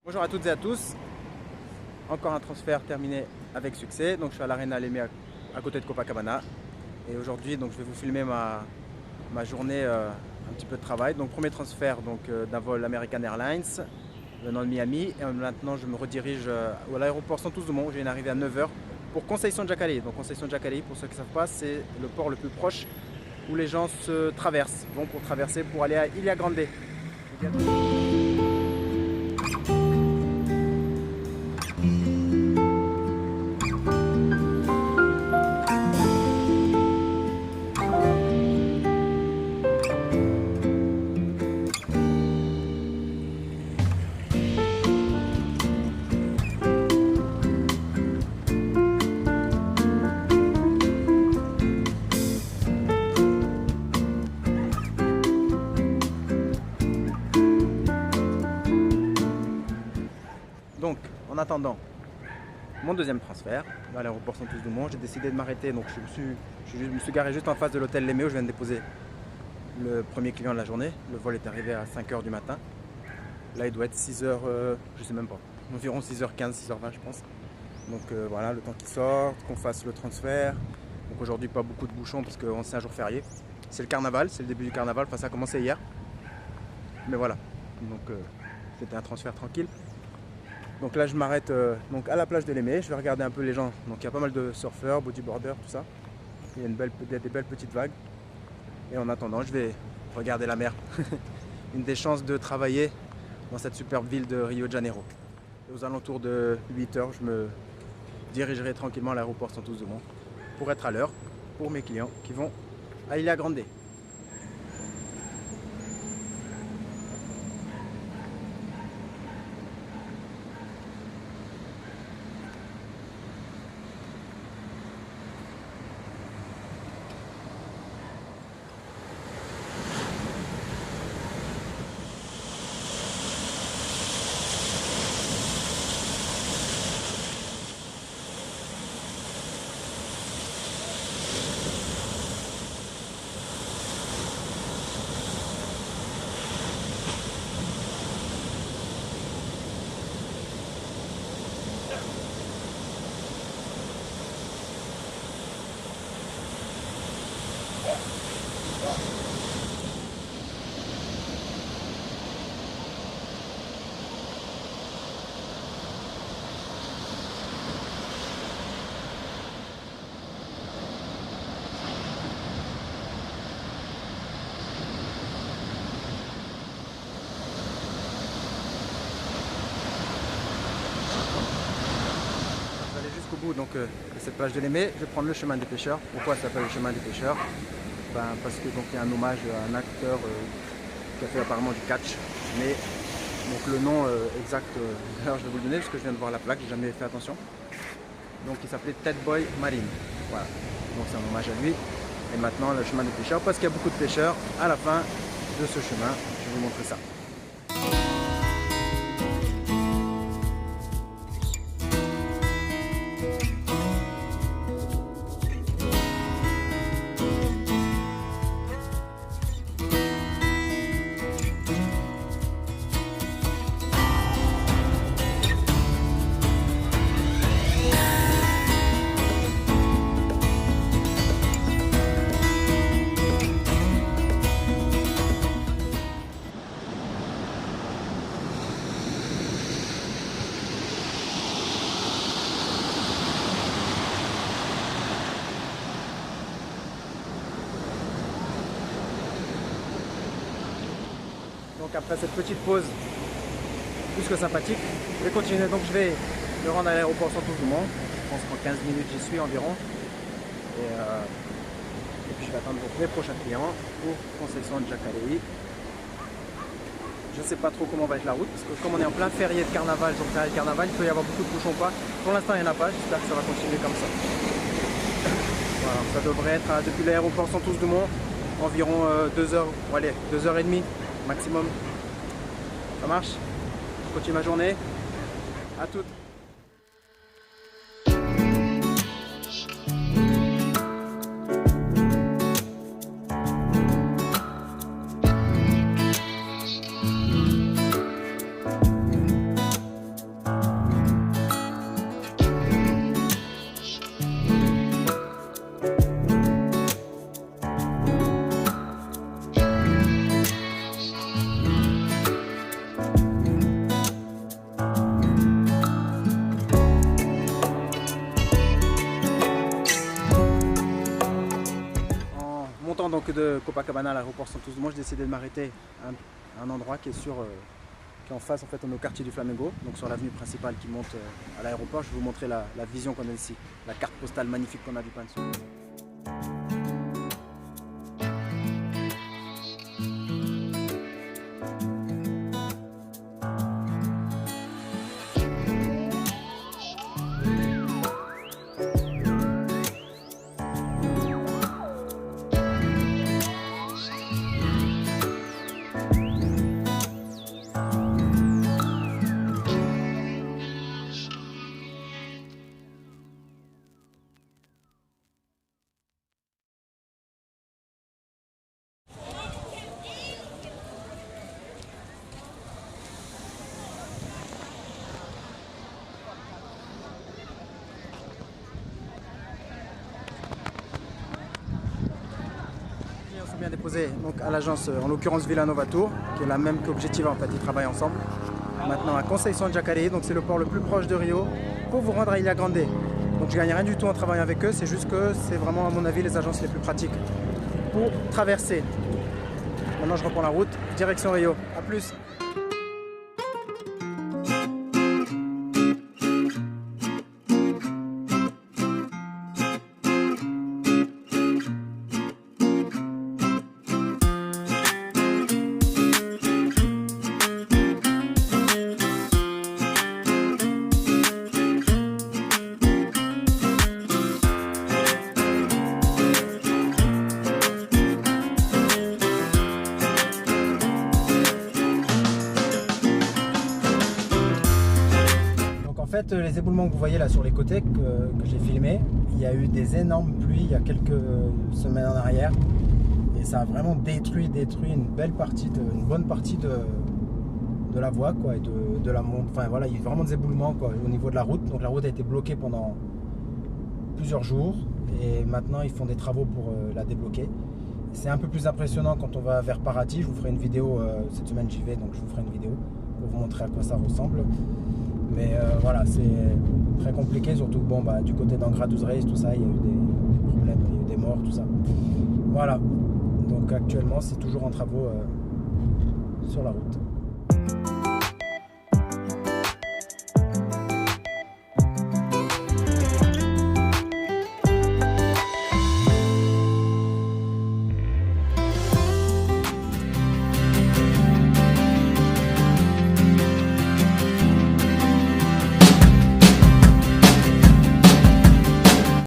Bonjour à toutes et à tous, encore un transfert terminé avec succès. Donc je suis à l'Arena Lemay à côté de Copacabana et aujourd'hui donc je vais vous filmer ma journée un petit peu de travail. Donc premier transfert d'un vol American Airlines venant de Miami et maintenant je me redirige à l'aéroport Santos Dumont. J'ai une arrivée à 9 h pour Conceição de Jacaleí. Donc Conceição de Jacaleí, pour ceux qui ne savent pas, c'est le port le plus proche où les gens se traversent, vont pour traverser pour aller à Ilha Grande. Donc, en attendant mon deuxième transfert à l'aéroport Santos Dumont, j'ai décidé de m'arrêter. Donc, je me suis garé juste en face de l'hôtel Lemay où je viens de déposer le premier client de la journée. Le vol est arrivé à 5 h du matin. Là, il doit être 6 h, je sais même pas, environ 6 h 15, 6 h 20, je pense. Donc, voilà, le temps qu'il sorte, qu'on fasse le transfert. Donc, aujourd'hui, pas beaucoup de bouchons parce que c'est un jour férié. C'est le carnaval, c'est le début du carnaval. Enfin, ça a commencé hier. Mais voilà, donc c'était un transfert tranquille. Donc là je m'arrête à la plage de Lemay, je vais regarder un peu les gens. Donc il y a pas mal de surfeurs, bodyboarders, tout ça. Il y a des belles petites vagues. Et en attendant, je vais regarder la mer. Une des chances de travailler dans cette superbe ville de Rio de Janeiro. Et aux alentours de 8 h, je me dirigerai tranquillement à l'aéroport Santos Dumont pour être à l'heure pour mes clients qui vont à Ilha Grande. Jusqu'au bout de cette plage de Lemay, je vais prendre le chemin des pêcheurs. Pourquoi ça s'appelle le chemin des pêcheurs? Parce que il y a un hommage à un acteur qui a fait apparemment du catch. Mais donc le nom exact, alors je vais vous le donner parce que je viens de voir la plaque, j'ai jamais fait attention. Donc il s'appelait Ted Boy Marine. Voilà. Donc c'est un hommage à lui. Et maintenant le chemin des pêcheurs, parce qu'il y a beaucoup de pêcheurs à la fin de ce chemin. Je vais vous montrer ça. Donc après cette petite pause plus que sympathique, je vais continuer. Donc je vais me rendre à l'aéroport Santos Dumont. Je pense qu'en 15 minutes j'y suis environ. Et puis je vais attendre mes prochains clients pour Conceição de Jacaleí. Je ne sais pas trop comment va être la route parce que comme on est en plein férié de carnaval, jour férié de carnaval, il peut y avoir beaucoup de bouchons ou pas. Pour l'instant il n'y en a pas, j'espère que ça va continuer comme ça. Voilà, ça devrait être depuis l'aéroport Santos Dumont environ 2 h, allez, 2 h 30 maximum. Ça marche? Je continue ma journée. À toutes. que de Copacabana à l'aéroport Santos-Dumont, j'ai décidé de m'arrêter à un endroit qui est qui est en face en fait au quartier du Flamengo, donc sur l'avenue principale qui monte à l'aéroport. Je vais vous montrer la vision qu'on a ici, la carte postale magnifique qu'on a vu peindre dessus. Bien déposé donc à l'agence, en l'occurrence Villanova Tour, qui est la même qu'Objectiva, en fait, ils travaillent ensemble. Maintenant à Conceição de Jacareí, donc c'est le port le plus proche de Rio, pour vous rendre à Ilha Grande. Donc je gagne rien du tout en travaillant avec eux, c'est juste que c'est vraiment à mon avis les agences les plus pratiques pour traverser. Maintenant je reprends la route, direction Rio. A plus. En fait, les éboulements que vous voyez là sur les côtés que j'ai filmé, il y a eu des énormes pluies il y a quelques semaines en arrière et ça a vraiment détruit une bonne partie de la voie quoi, et de la monte. Enfin voilà, il y a eu vraiment des éboulements quoi, au niveau de la route. Donc la route a été bloquée pendant plusieurs jours et maintenant ils font des travaux pour la débloquer. C'est un peu plus impressionnant quand on va vers Paraty. Je vous ferai une vidéo, cette semaine j'y vais, donc je vous ferai une vidéo pour vous montrer à quoi ça ressemble. Mais voilà, c'est très compliqué, surtout que bon, du côté d'Angra dos Reis, tout ça, il y a eu des problèmes, il y a eu des morts, tout ça. Voilà, donc actuellement c'est toujours en travaux sur la route.